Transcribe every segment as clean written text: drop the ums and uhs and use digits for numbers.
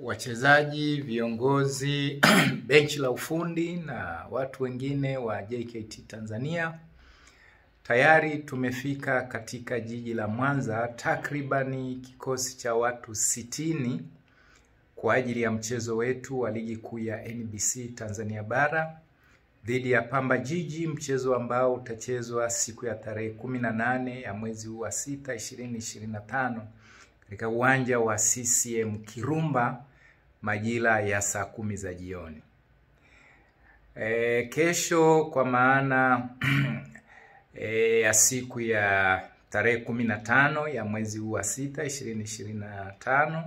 Wachezaji, viongozi, benchi la ufundi na watu wengine wa JKT Tanzania. Tayari tumefika katika jiji la Mwanza, takribani kikosi cha watu 60 kwa ajili ya mchezo wetu wa ligi kuu ya NBC Tanzania Bara dhidi ya Pamba Jiji, mchezo ambao utachezwa siku ya tarehe 18 ya mwezi wa 6 2025 katika uwanja wa CCM Kirumba majira ya saa 10 za jioni. Kesho kwa maana ya siku ya tarehe 15 ya mwezi wa 6 2025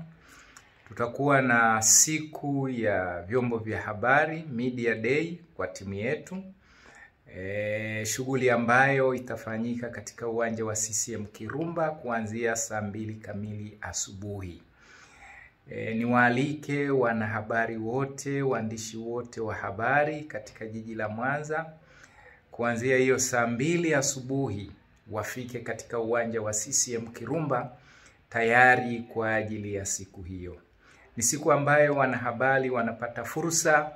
tutakuwa na siku ya vyombo vya habari, Media Day kwa timu yetu. Shughuli ambayo itafanyika katika uwanja wa CCM Kirumba kuanzia saa 2 kamili asubuhi. Niwaalike wanahabari wote, waandishi wote wa habari katika jiji la Mwanza kuanzia hiyo saa 2 asubuhi wafike katika uwanja wa CCM Kirumba tayari kwa ajili ya siku hiyo. Ni siku ambayo wanahabari wanapata fursa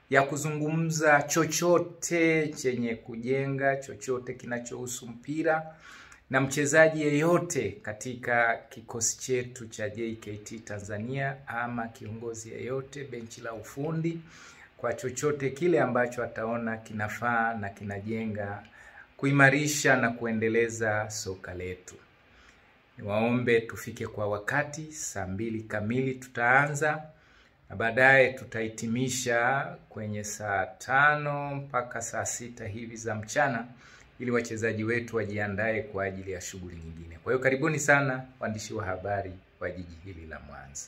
ya kuzungumza chochote chenye kujenga, chochote kinachohusu mpira na mchezaji yeyote katika kikosi chetu cha JKT Tanzania ama kiongozi yeyote benchi la ufundi, kwa chochote kile ambacho ataona kinafaa na kinajenga kuimarisha na kuendeleza soka letu. Niwaombe tufike kwa wakati, saa 2 kamili tutaanza na baadaye tutahitimisha kwenye saa 5 mpaka saa 6 hivi za mchana ili wachezaji wetu wajiandae kwa ajili ya shughuli nyingine. Kwa hiyo karibuni sana waandishi wa habari wa jiji hili la Mwanza.